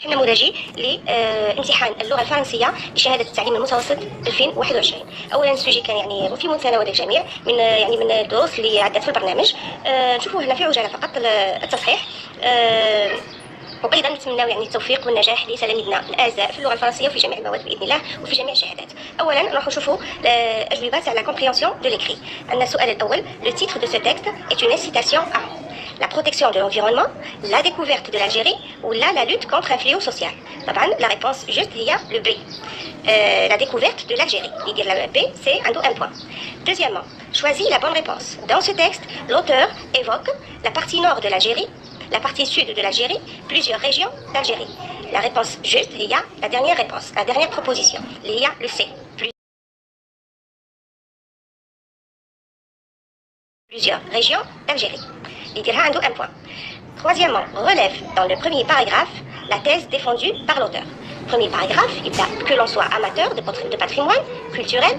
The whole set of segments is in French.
نموذجي لامتحان اللغه الفرنسيه لشهاده التعليم المتوسط 2021. اولا السوجي كان يعني مثير متناول الجميع من الدروس اللي عدت في البرنامج. نشوفوا هنا في عجاله فقط التصحيح. وايضا نتمناو التوفيق والنجاح لتلاميذنا الاعزاء في اللغه الفرنسيه وفي جميع المواد باذن الله وفي جميع الشهادات. اولا نروح نشوفوا الاجوبه على كومبريهنسيون دو ليكري. عندنا السؤال الاول: لو تيتر دو سو تيكست est une incitation à la protection de l'environnement, la découverte de l'Algérie ou la lutte contre un fléau social. طبعا la réponse juste il y a le B. La découverte de l'Algérie. Il dit la B, c'est un point. Deuxièmement, choisis la bonne réponse. Dans ce texte, l'auteur évoque la partie nord de l'Algérie, la partie sud de l'Algérie, plusieurs régions d'Algérie. La réponse juste, il y a la dernière réponse, la dernière proposition. Il y a le C. Plusieurs régions d'Algérie. Il dira un point. Troisièmement, relève dans le premier paragraphe la thèse défendue par l'auteur. Premier paragraphe, il dit que l'on soit amateur de patrimoine culturel,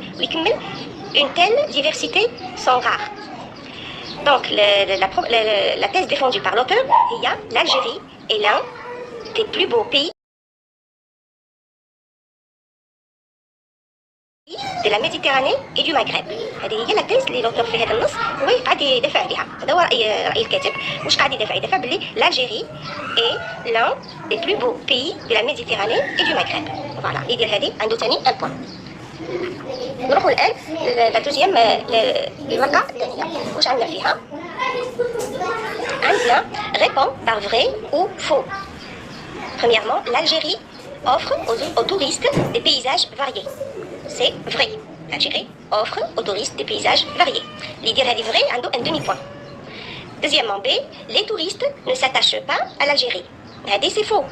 une telle diversité sont rares. Donc, la thèse défendue par l'auteur, il y a l'Algérie est l'un des plus beaux pays de la Méditerranée et du Maghreb. هذه هي لا تيز اللي لوتور في هذا النص هو قاعد يدافع عليها. هذا هو رأي الكاتب. واش قاعد يدافع بلي l'Algérie est l'un des plus beaux pays de la Méditerranée et du Maghreb. فوالا يدير هذه عنده ثاني ان بوان. نروحوا الان لا دوزيام الورقه الثانيه. واش عندنا فيها؟ عندنا répond par vrai ou faux. Premièrement, l'Algérie offre aux touristes des paysages variés. C'est vrai. L'Algérie offre aux touristes des paysages variés. L'idée est vrai, un demi-point. Deuxièmement B, les touristes ne s'attachent pas à l'Algérie. C'est faux.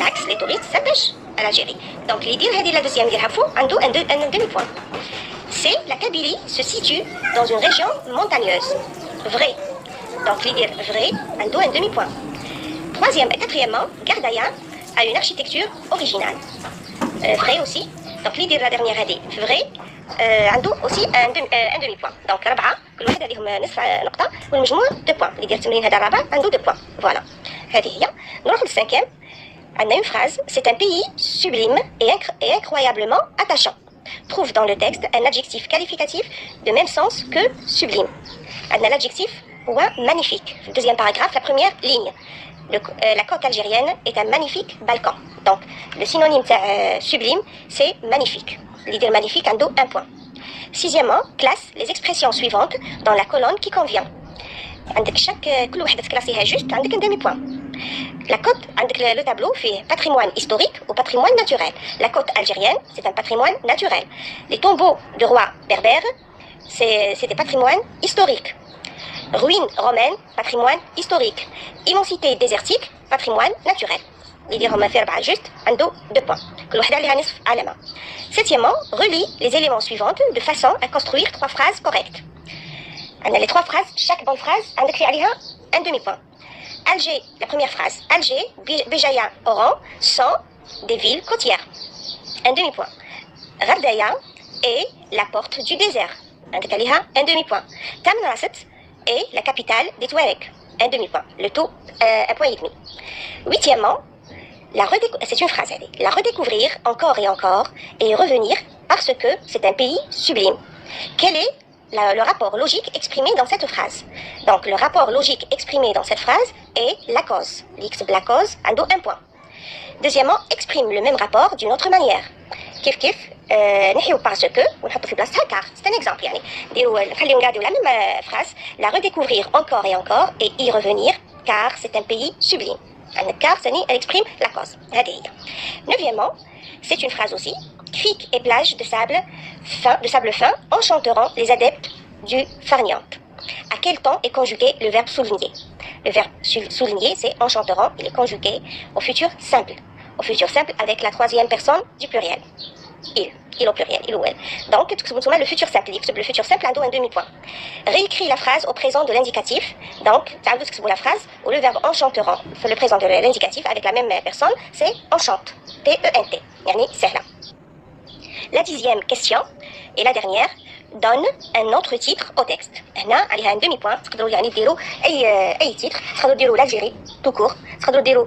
L'axe, les touristes s'attachent à l'Algérie. Donc l'idée est la deuxième est faux, un demi-point. C, la Kabylie se situe dans une région montagneuse. Vrai. Donc l'idée vrai, un demi-point. Troisième et quatrièmement, Gardaïa a une architecture originale. Vrai aussi. Donc l'idée de la dernière année, vrai, عنده aussi un demi-point. Donc ربعة كل واحد عليهم نصف نقطة والمجموع 2 بوان. اللي يدير التمرين هذا الرابع عنده 2 بوان. فوالا هذه هي. نروح للسانكيام. عندنا une phrase: c'est un pays sublime et incroyablement attachant. Trouve dans le texte un adjectif qualificatif de même sens que sublime. عندنا l'adjectif هو magnifique. في le deuxième paragraphe, la première ligne. La côte algérienne est un magnifique balkan. Donc, le synonyme sublime, c'est magnifique. L'idée magnifique a un point. Sixièmement, classe les expressions suivantes dans la colonne qui convient. كل واحدة تكلاسيها juste عندك un demi-point. La côte, le tableau fait patrimoine historique ou patrimoine naturel. La côte algérienne, c'est un patrimoine naturel. Les tombeaux de rois berbères, c'est des patrimoines historiques. Ruines romaines, patrimoine historique. Immensité désertique, patrimoine naturel. اللي هما في 4 juste عنده 2 points. كل واحدة عليها نصف علامة. Septièmement, relie les éléments suivants de façon à construire 3 phrases correctes. On a les 3 phrases, chaque bonne phrase عندك في عليها un demi-point. Alger, la première phrase. Alger, Béjaïa, Oran sont des villes côtières. Un demi-point. Ghardaïa est la porte du désert. عندك عليها un demi-point. Tamnasset est la capitale des Touaregs. Un demi-point. Le tout, un point et demi. Huitièmement, c'est une phrase. La redécouvrir encore et encore et revenir parce que c'est un pays sublime. Quel est le rapport logique exprimé dans cette phrase? Donc, le rapport logique exprimé dans cette phrase est la cause. La cause, un point. Deuxièmement, exprime le même rapport d'une autre manière. كيف نحيو parce que ونحطو في بلاصتها car. C'est un exemple يعني. نخليو نقعدو la même phrase, la redécouvrir encore et encore et y revenir car c'est un pays sublime. Car elle exprime la cause. Neuvièmement, c'est une phrase aussi. Criques et plages de sable fin enchanteront les adeptes du farniente. À quel temps est conjugué le verbe souligner? Le verbe souligner, c'est enchanteront. Il est conjugué au futur simple. Au futur simple avec la 3e personne du pluriel. Il au pluriel, il ou elle. Donc, le futur simple. Le futur simple a un demi-point. Réécris la phrase au présent de l'indicatif. Donc, la phrase où le verbe enchanteront, le présent de l'indicatif avec la même personne, c'est enchante. T-E-N-T. Yani, c'est là. La 10e question et la dernière donne un autre titre au texte. هنا عليها un demi-point. تقدروا يعني ديروا أي titre. تقدروا ديروا l'Algérie tout court. تقدروا ديروا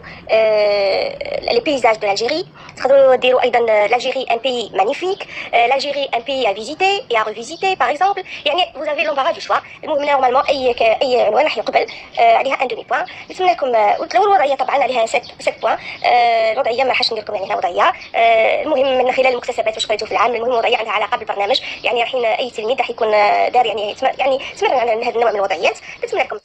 les paysages de l'Algérie. تقدروا ديروا أيضا l'Algérie un pays magnifique. L'Algérie un pays à visiter et à revisiter par exemple. يعني vous avez l'embarras du choix. المهم normalement أي عنوان راح يقبل عليها un demi-point. نتمنى لكم لو الوضعية طبعا عليها 7 points. الوضعية ما راحش ندير لكم يعني وضعية. المهم من خلال المكتسبات واش قريتوا في العام. المهم الوضعية عندها علاقة بالبرنامج. يعني رايحين أي تلميذ راح يكون دار يعني تمرن على هذا النوع من الوضعيات. نتمنى لكم